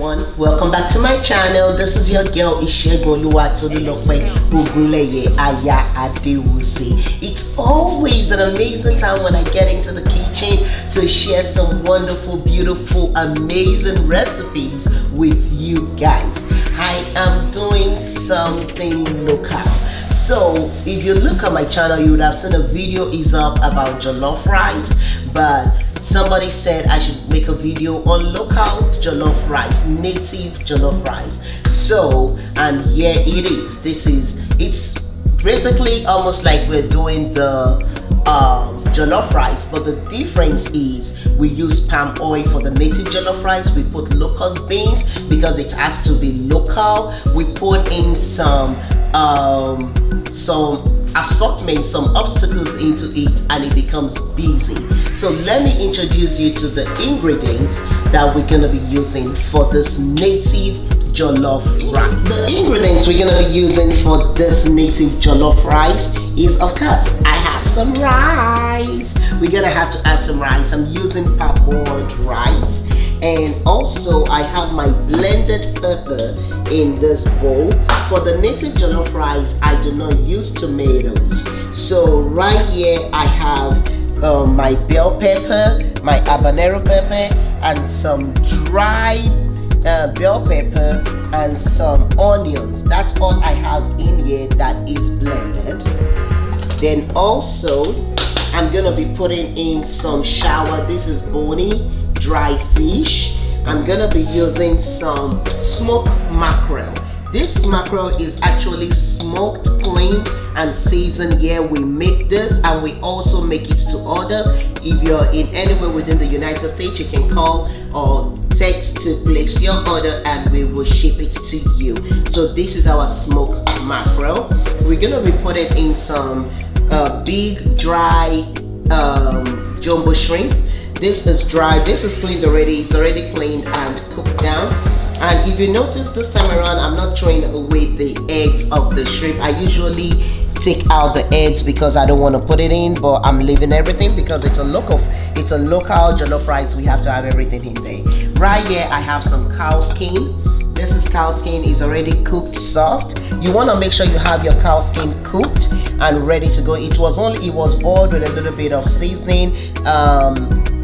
everyone, welcome back to my channel. This is your girl Tolu Ogunleye Aya Adewusi. It's always an amazing time when I get into the kitchen to share some wonderful, beautiful, amazing recipes with you guys. I am doing something local. So if you look at my channel, you would have seen a video is up about jollof rice, but somebody said I should make a video on local jollof rice, native jollof rice. So, and here it is. It's basically almost like we're doing the jollof rice, but the difference is we use palm oil for the native jollof rice. We put locust beans because it has to be local. We put in some assortment, some obstacles into it, and it becomes busy. So let me introduce you to the ingredients that we're gonna be using for this native jollof rice. The ingredients we're gonna be using for this native jollof rice is, of course, I have some rice. We're gonna have to have some rice. I'm using parboiled rice, and also I have my blended pepper in this bowl. For the native jollof rice, I do not use tomatoes. So right here I have my bell pepper, my habanero pepper, and some dry bell pepper and some onions. That's all I have in here that is blended. Then also I'm gonna be putting in some shower. This is bony dry fish. I'm gonna be using some smoked mackerel. This mackerel is actually smoked, cleaned, and seasoned. Here we make this, and we also make it to order. If you're in anywhere within the United States, you can call or text to place your order and we will ship it to you. So this is our smoked mackerel. We're gonna be putting in some big dry jumbo shrimp. This is dry, this is cleaned already, it's already cleaned and cooked down. And if you notice this time around, I'm not throwing away the eggs of the shrimp. I usually take out the eggs because I don't want to put it in, but I'm leaving everything because it's a local jollof rice. We have to have everything in there. Right here I have some cow skin. This is cow skin, is already cooked soft. You want to make sure you have your cow skin cooked and ready to go. It was boiled with a little bit of seasoning,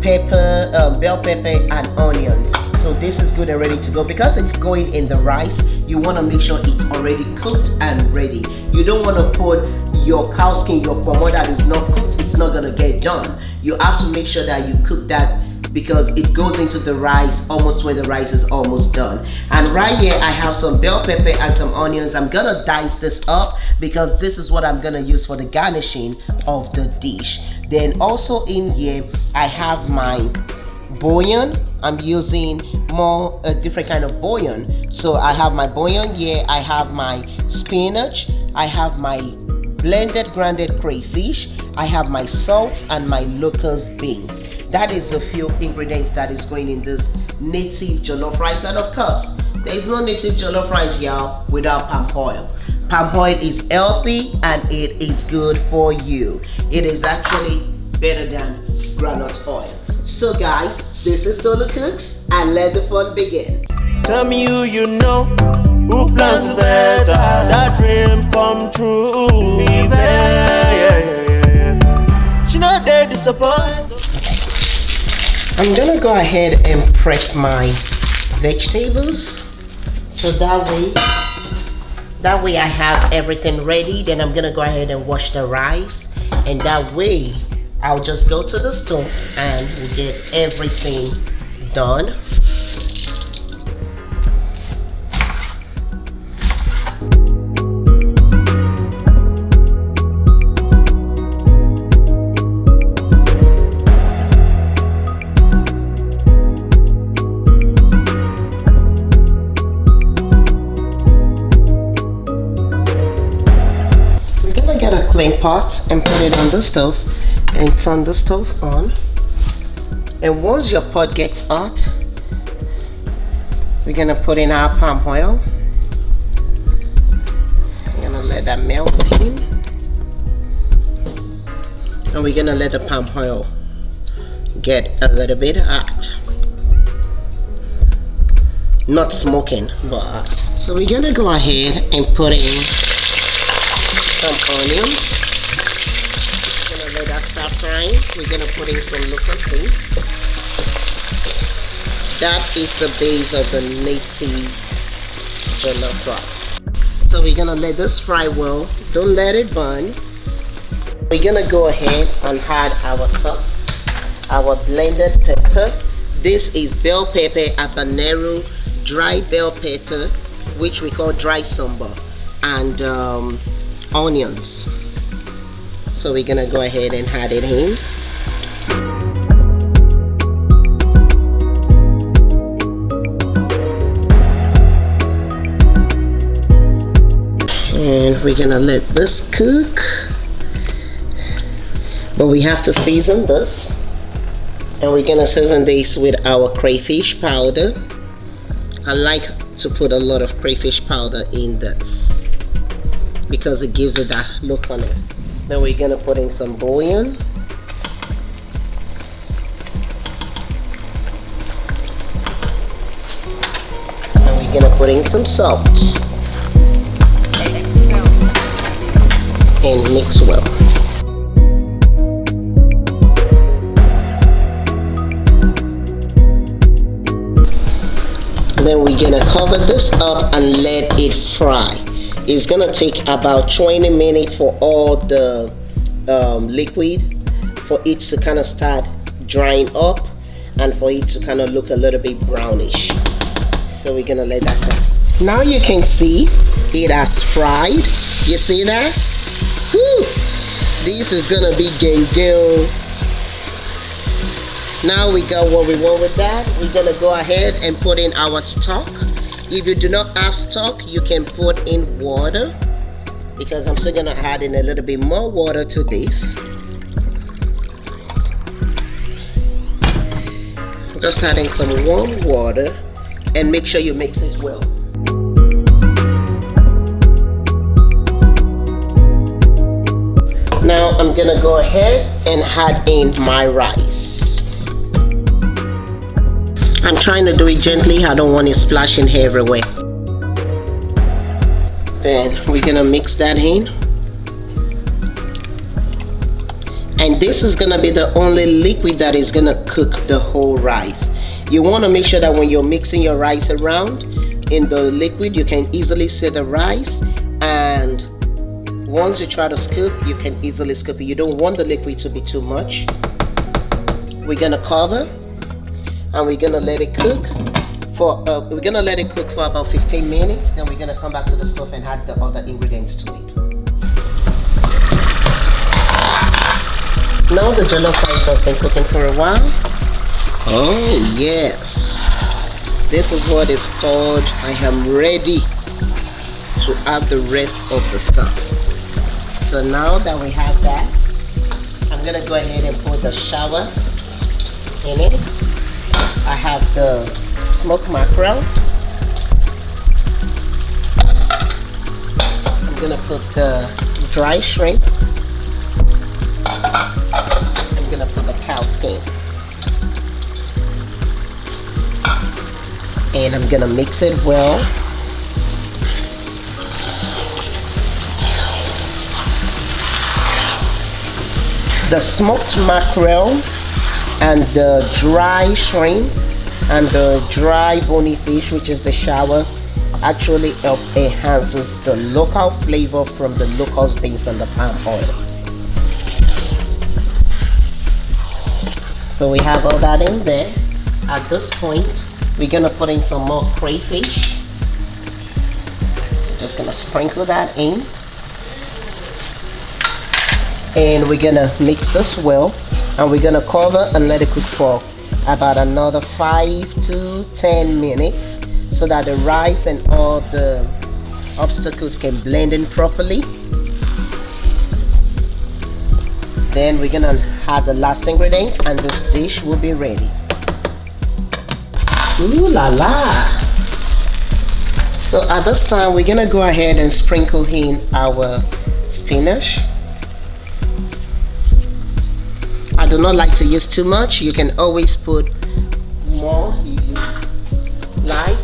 pepper, bell pepper, and onions. So this is good and ready to go. Because it's going in the rice, you want to make sure it's already cooked and ready. You don't want to put your cow skin, your pomo that is not cooked, it's not gonna get done. You have to make sure that you cook that because it goes into the rice almost when the rice is almost done. And right here I have some bell pepper and some onions. I'm gonna dice this up because this is what I'm gonna use for the garnishing of the dish. Then also in here I have my bouillon. I'm using a different kind of bouillon. So I have my bouillon here, I have my spinach, I have my blended grounded crayfish, I have my salt and my locust beans. That is a few ingredients that is going in this native jollof rice. And of course, there is no native jollof rice, y'all, without palm oil. Palm oil is healthy and it is good for you. It is actually better than groundnut oil. So guys, this is Tolu Cooks, and let the fun begin. Tell me you know who plans better, that dream come true. Yeah. She not there disappoint. I'm gonna go ahead and prep my vegetables, so that way I have everything ready. Then I'm gonna go ahead and wash the rice, and that way I'll just go to the stove and we'll get everything done. Get a clean pot and put it on the stove, and turn the stove on. And once your pot gets hot, we're gonna put in our palm oil. I'm gonna let that melt in, and we're gonna let the palm oil get a little bit hot. not smoking, but so we're gonna go ahead and put in some onions. We're gonna let that start frying. We're gonna put in some locust beans. That is the base of the native jollof rice. So we're gonna let this fry well. Don't let it burn. We're gonna go ahead and add our sauce, our blended pepper. This is bell pepper habanero, dry bell pepper, which we call dry sambal, and onions. So we're gonna go ahead and add it in. And we're gonna let this cook, but we have to season this, and we're gonna season this with our crayfish powder. I like to put a lot of crayfish powder in this because it gives it that look on it. Then we're gonna put in some bouillon. And we're gonna put in some salt. And mix well. Then we're gonna cover this up and let it fry. It's gonna take about 20 minutes for all the liquid, for it to kind of start drying up and for it to kind of look a little bit brownish. So we're gonna let that fry. Now you can see it has fried. You see that? Whew. This is gonna be gang. Now we got what we want with that. We're gonna go ahead and put in our stock. If you do not have stock, you can put in water, because I'm still gonna add in a little bit more water to this. Just adding some warm water, and make sure you mix it well. Now I'm gonna go ahead and add in my rice. I'm trying to do it gently. I don't want it splashing everywhere. Then we're gonna mix that in. And this is gonna be the only liquid that is gonna cook the whole rice. You wanna make sure that when you're mixing your rice around in the liquid, you can easily see the rice, and once you try to scoop, you can easily scoop it. You don't want the liquid to be too much. We're gonna cover, and we're gonna let it cook for about 15 minutes. Then we're gonna come back to the stove and add the other ingredients to it. Now the jollof rice has been cooking for a while. Oh yes, this is what it's called. I am ready to add the rest of the stuff. So now that we have that, I'm gonna go ahead and put the shower in it. I have the smoked mackerel. I'm gonna put the dry shrimp. I'm gonna put the cow skin. And I'm gonna mix it well. The smoked mackerel and the dry shrimp and the dry bony fish, which is the shower, actually enhances the local flavor from the locust beans and the palm oil. So we have all that in there. At this point, we're gonna put in some more crayfish. Just gonna sprinkle that in. And we're gonna mix this well, and we're gonna cover and let it cook for about another 5 to 10 minutes so that the rice and all the obstacles can blend in properly. Then we're gonna add the last ingredient, and this dish will be ready. Ooh la la! So at this time, we're gonna go ahead and sprinkle in our spinach. I do not like to use too much. You can always put more if you like.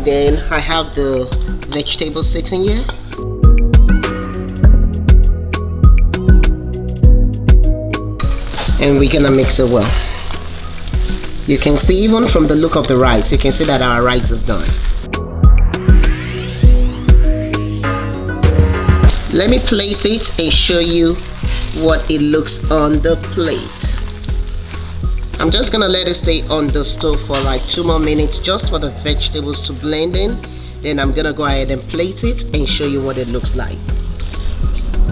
then I have the vegetables sitting here. And we're gonna mix it well. You can see, even from the look of the rice, you can see that our rice is done. Let me plate it and show you what it looks on the plate. I'm just gonna let it stay on the stove for like 2 more minutes just for the vegetables to blend in. Then I'm gonna go ahead and plate it and show you what it looks like.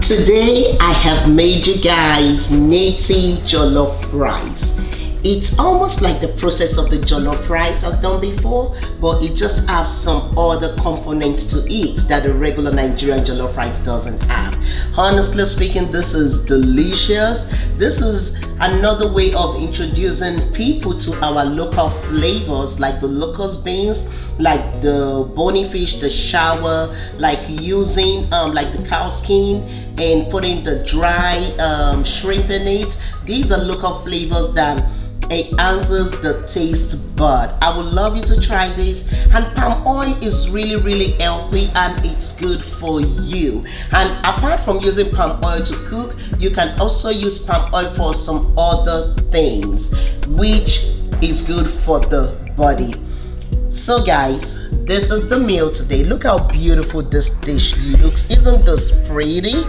Today I have made you guys native jollof rice. It's almost like the process of the jollof rice I've done before, but it just has some other components to it that the regular Nigerian jollof rice doesn't have. Honestly speaking, this is delicious. This is another way of introducing people to our local flavors, like the locust beans, like the bony fish, the shower, like using like the cow skin and putting the dry shrimp in it. These are local flavors that it answers the taste bud. I would love you to try this. And palm oil is really healthy and it's good for you. And apart from using palm oil to cook, you can also use palm oil for some other things, which is good for the body. So guys, this is the meal today. Look how beautiful this dish looks. Isn't this pretty?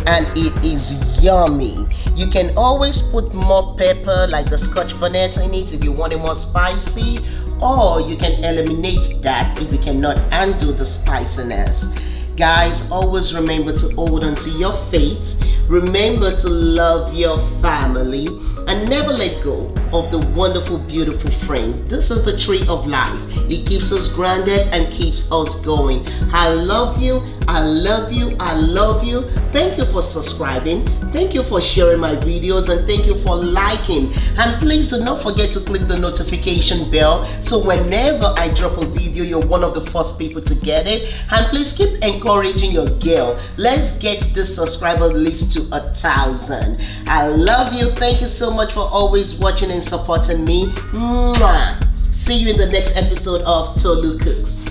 And it is yummy. You can always put more pepper, like the scotch bonnet, in it if you want it more spicy, or you can eliminate that if you cannot handle the spiciness. Guys, always remember to hold on to your faith. Remember to love your family and never let go of the wonderful, beautiful friends. This is the tree of life. It keeps us grounded and keeps us going. I love you. I love you. I love you. Thank you for subscribing. Thank you for sharing my videos, and thank you for liking. And please do not forget to click the notification bell so whenever I drop a video, you're one of the first people to get it. And please keep encouraging your girl. Let's get this subscriber list to 1,000. I love you. Thank you so much for always watching and supporting me. Mwah. See you in the next episode of Tolu Cooks.